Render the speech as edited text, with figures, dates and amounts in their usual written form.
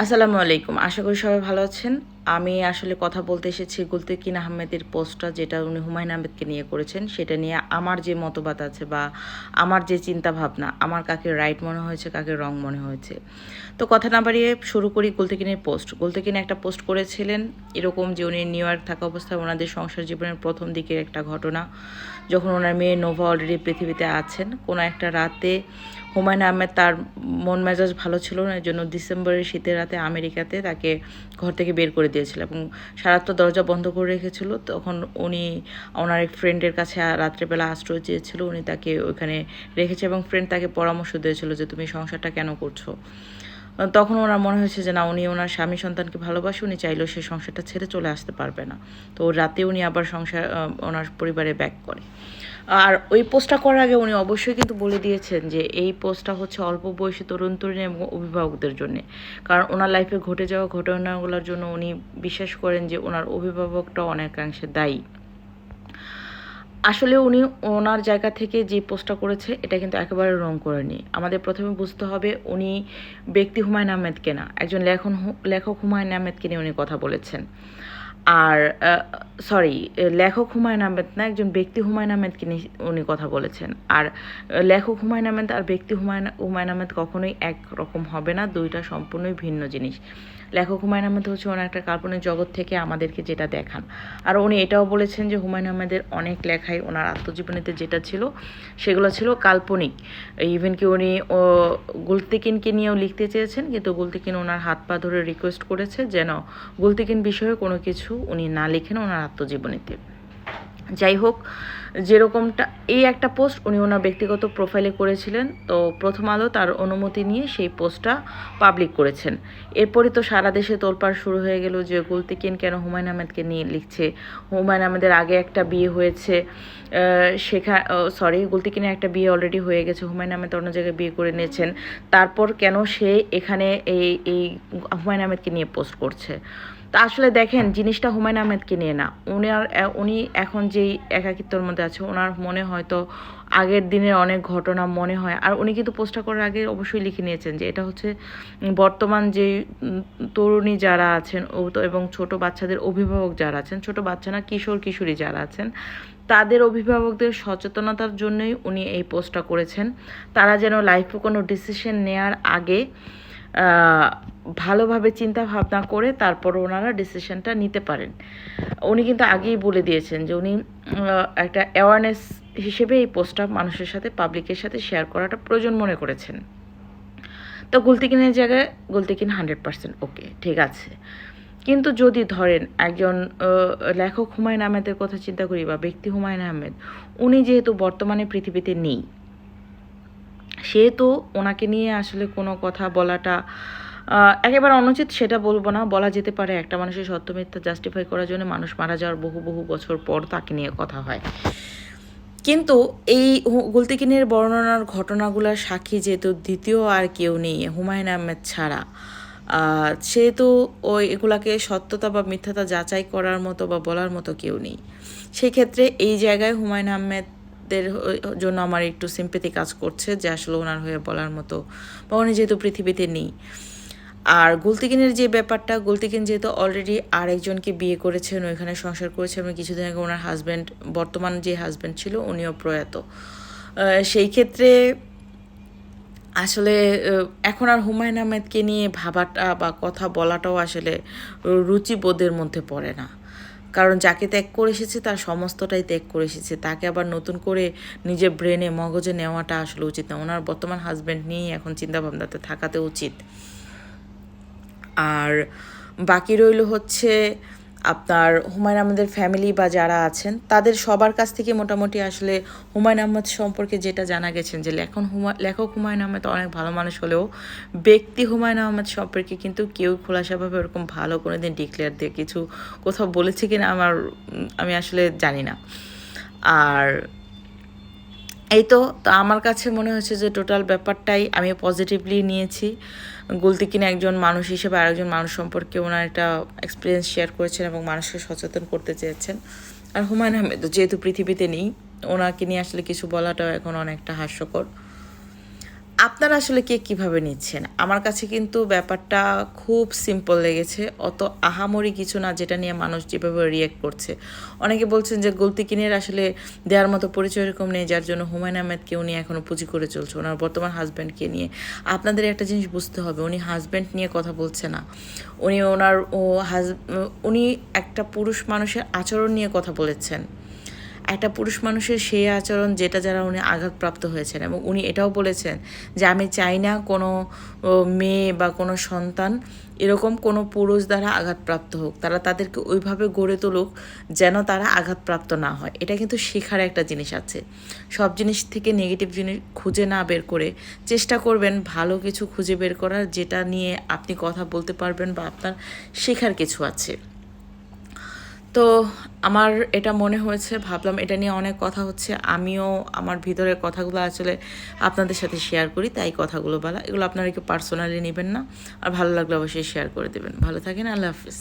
আসসালামু আলাইকুম। আশা করি সবাই ভালো আছেন। আমি আসলে কথা বলতে এসেছি গুলতেকিন আহমেদের পোস্টটা যেটা উনি হুমায়ূন আহমেদকে নিয়ে করেছেন, সেটা নিয়ে আমার যে মতবাদ আছে বা আমার যে চিন্তাভাবনা, আমার কাকে রাইট মনে হয়েছে, কাকে রং মনে হয়েছে। তো কথা না বাড়িয়ে শুরু করি গুলতেকিনের পোস্ট। গুলতেকিন একটা পোস্ট করেছিলেন এরকম যে উনি নিউ ইয়র্ক থাকা অবস্থায় ওনাদের সংসার জীবনের প্রথম দিকের একটা ঘটনা। যখন ওনার মেয়ে নোভা অলরেডি পৃথিবীতে আছেন, কোনো একটা রাতে হুমায়ূন আহমেদ তার মন মেজাজ ভালো ছিল না, এর জন্য ডিসেম্বরের শীতের রাতে আমেরিকাতে তাকে ঘর থেকে বের করে দিয়েছিল এবং সারা তো দরজা বন্ধ করে রেখেছিল। তখন উনি ওনার এক ফ্রেন্ডের কাছে রাত্রেবেলা আশ্রয় চেয়েছিল, উনি তাকে ওইখানে রেখেছে এবং ফ্রেন্ড তাকে পরামর্শ দিয়েছিল যে তুমি সংসারটা কেন করছো। তখন ওনার মনে হয়েছে যে না, উনি ওনার স্বামী সন্তানকে ভালোবাসে, উনি চাইলেও সে সংসারটা ছেড়ে চলে আসতে পারবে না। তো রাতে উনি আবার সংসার ওনার পরিবারে ব্যাক করে। আর ওই পোস্টটা করার আগে উনি অবশ্যই কিন্তু বলে দিয়েছেন যে এই পোস্টটা হচ্ছে অল্প বয়সী তরুণ তরুণী এবং অভিভাবকদের জন্যে। কারণ ওনার লাইফে ঘটে যাওয়া ঘটনাগুলোর জন্য উনি বিশ্বাস করেন যে ওনার অভিভাবকটা অনেকাংশে দায়ী। আসলে উনি ওনার জায়গা থেকে যে পোস্টটা করেছে এটা কিন্তু একেবারে রং করেনি। আমাদের প্রথমে বুঝতে হবে উনি ব্যক্তি হুমায়ূন আহমেদকে না, একজন লেখক হুমায়ূন আহমেদকে নিয়ে উনি কথা বলেছেন। আর সরি, লেখক হুমায়ূন আহমেদ না, একজন ব্যক্তি হুমায়ূন আহমেদকে নিয়ে উনি কথা বলেছেন। আর লেখক হুমায়ূন আহমেদ আর ব্যক্তি হুমায়ূন আহমেদ কখনোই একরকম হবে না, দুইটা সম্পূর্ণই ভিন্ন জিনিস। লেখক হুমায়ূন আহমেদ হচ্ছে ওনার একটা কাল্পনিক জগৎ থেকে আমাদেরকে যেটা দেখান। আর উনি এটাও বলেছেন যে হুমায়ূন আহমেদের অনেক লেখাই ওনার আত্মজীবনীতে যেটা ছিল সেগুলো ছিল কাল্পনিক। ইভেন কি উনি গুলতেকিনকে নিয়েও লিখতে চেয়েছেন, কিন্তু গুলতেকিন ওনার হাত পা ধরে রিকোয়েস্ট করেছে যেন গুলতেকিন বিষয়ে কোনো কিছু উনি না লিখেন ওনার আত্মজীবনীতে। যাই হোক, যেরকমটা এই একটা পোস্ট উনি ওনার ব্যক্তিগত প্রোফাইলে করেছিলেন, তো প্রথম আলো তার অনুমতি নিয়ে সেই পোস্টটা পাবলিক করেছেন। এরপরই তো সারা দেশে তোলপাড় শুরু হয়ে গেল যে গুলতেকিন কেন হুমায়ূন আহমেদকে নিয়ে লিখছে। হুমায়ূন আহমেদের আগে একটা বিয়ে হয়েছে, গুলতেকিনের একটা বিয়ে অলরেডি হয়ে গেছে, হুমায়ূন আহমেদ অন্য জায়গায় বিয়ে করে নিয়েছেন, তারপর কেন সে এখানে এই হুমায়ূন আহমেদকে নিয়ে পোস্ট করছে। তা আসলে দেখেন, জিনিসটা হুমায়ূন আহমেদকে নিয়ে না, উনি এখন যেই একাকিত্বর মধ্যে আছে, ওনার মনে হয়তো আগের দিনের অনেক ঘটনা মনে হয়। আর উনি কিন্তু পোস্টটা করার আগে অবশ্যই লিখে নিয়েছেন যে এটা হচ্ছে বর্তমান যে তরুণী যারা আছেন এবং ছোট বাচ্চাদের অভিভাবক যারা আছেন, ছোট বাচ্চা না, কিশোর কিশোরী যারা আছেন, তাদের অভিভাবকদের সচেতনতার জন্যই উনি এই পোস্টটা করেছেন। তারা যেন লাইফে কোনো ডিসিশন নেওয়ার আগে ভালোভাবে চিন্তা ভাবনা করে তারপর ওনারা ডিসিশনটা নিতে পারেন। উনি কিন্তু আগেই বলে দিয়েছেন যে উনি একটা অ্যাওয়ারনেস হিসেবে এই পোস্টটা মানুষের সাথে, পাবলিকের সাথে শেয়ার করাটা প্রয়োজন মনে করেছেন। তো গুলতেকিনের জায়গায় গুলতেকিন 100% ওকে, ঠিক আছে। কিন্তু যদি ধরেন একজন লেখক হুমায়ূন আহমেদের কথা চিন্তা করি বা ব্যক্তি হুমায়ূন আহমেদ, উনি যেহেতু বর্তমানে পৃথিবীতে নেই, সেহেতু ওনাকে নিয়ে আসলে কোনো কথা বলাটা একেবারে অনুচিত সেটা বলবো না। বলা যেতে পারে একটা মানুষের সত্য মিথ্যা জাস্টিফাই করার জন্য মানুষ মারা যাওয়ার বহু বহু বছর পর তাকে নিয়ে কথা হয়। কিন্তু এই গুলতেকিনের বর্ণনার ঘটনাগুলোর সাক্ষী যেহেতু দ্বিতীয় আর কেউ নেই হুমায়ূন আহমেদ ছাড়া, সেহেতু এগুলাকে সত্যতা বা মিথ্যাতা যাচাই করার মতো বা বলার মতো কেউ নেই। সেক্ষেত্রে এই জায়গায় হুমায়ূন আহমেদের জন্য আমার একটু সিম্পেথি কাজ করছে যে আসলে ওনার হয়ে বলার মতো, বা উনি যেহেতু পৃথিবীতে নেই। আর গুলতেকিনের যে ব্যাপারটা, গুলতেকিন যেহেতু অলরেডি আরেকজনকে বিয়ে করেছেন, ওইখানে সংসার করেছেন এবং কিছুদিন আগে ওনার হাজব্যান্ড, বর্তমান যে হাজব্যান্ড ছিল উনিও প্রয়াত। সেই ক্ষেত্রে আসলে এখন আর হুমায়ূন আহমেদকে নিয়ে ভাবাটা বা কথা বলাটাও আসলে রুচিবোধের মধ্যে পড়ে না। কারণ যাকে ত্যাগ করে এসেছে তার সমস্তটাই ত্যাগ করে এসেছে, তাকে আবার নতুন করে নিজের ব্রেনে মগজে নেওয়াটা আসলে উচিত না। ওনার বর্তমান হাজব্যান্ড নিয়েই এখন চিন্তাভাবনাতে থাকাতে উচিত। আর বাকি রইল হচ্ছে আপনার হুমায়ূন আহমেদের ফ্যামিলি বা যারা আছেন তাদের সবার কাছ থেকে মোটামুটি আসলে হুমায়ূন আহমেদ সম্পর্কে যেটা জানা গেছেন যে লেখক হুমায়ূন আহমেদ অনেক ভালো মানুষ হলেও ব্যক্তি হুমায়ূন আহমেদ সম্পর্কে কিন্তু কেউ খোলাসাভাবে ওরকম ভালো কোনো দিন ডিক্লেয়ার দিয়ে কিছু কোথাও বলেছে কিনা আমি আসলে জানি না। আর এই তো আমার কাছে মনে হচ্ছে যে টোটাল ব্যাপারটাই আমি পজিটিভলি নিয়েছি। গুলতেকিন একজন মানুষ হিসেবে আরেকজন মানুষ সম্পর্কে ওনার একটা এক্সপিরিয়েন্স শেয়ার করেছেন এবং মানুষকে সচেতন করতে চেয়েছেন। আর হুমায়ূন আহমেদ যেহেতু পৃথিবীতে নেই, ওনাকে নিয়ে আসলে কিছু বলাটাও এখন অনেকটা হাস্যকর। আপনারা আসলে কে কীভাবে নিচ্ছেন? আমার কাছে কিন্তু ব্যাপারটা খুব সিম্পল লেগেছে। অত আহামরি কিছু না যেটা নিয়ে মানুষ যেভাবে রিঅ্যাক্ট করছে। অনেকে বলছেন যে গুলতিকিনের আসলে দেওয়ার মতো পরিচয় এরকম নেই, যার জন্য হুমায়ূন আহমেদকে উনি এখনও পুঁজি করে চলছে, ওনার বর্তমান হাজব্যান্ডকে নিয়ে। আপনাদের একটা জিনিস বুঝতে হবে, উনি হাজব্যান্ড নিয়ে কথা বলছে না। উনি ওনার উনি একটা পুরুষ মানুষের আচরণ নিয়ে কথা বলেছেন। একটা পুরুষ মানুষের সেই আচরণ যেটা যারা উনি আঘাতপ্রাপ্ত হয়েছেন, এবং উনি এটাও বলেছেন যে আমি চাই না কোনো মেয়ে বা কোনো সন্তান এরকম কোনো পুরুষ দ্বারা আঘাতপ্রাপ্ত হোক, তারা তাদেরকে ওইভাবে গড়ে তুলুক যেন তারা আঘাতপ্রাপ্ত না হয়। এটা কিন্তু শেখার একটা জিনিস আছে। সব জিনিস থেকে নেগেটিভ জিনিস খুঁজে না বের করে চেষ্টা করবেন ভালো কিছু খুঁজে বের করার, যেটা নিয়ে আপনি কথা বলতে পারবেন বা আপনার শেখার কিছু আছে। তো আমার এটা মনে হয়েছে, ভাবলাম এটা নিয়ে অনেক কথা হচ্ছে, আমিও আমার ভিতরের কথাগুলো আসলে আপনাদের সাথে শেয়ার করি, তাই কথাগুলো বলা। এগুলো আপনারা কেউ পার্সোনালি নেবেন না, আর ভালো লাগলে অবশ্যই শেয়ার করে দেবেন। ভালো থাকেন, আল্লাহ হাফিজ।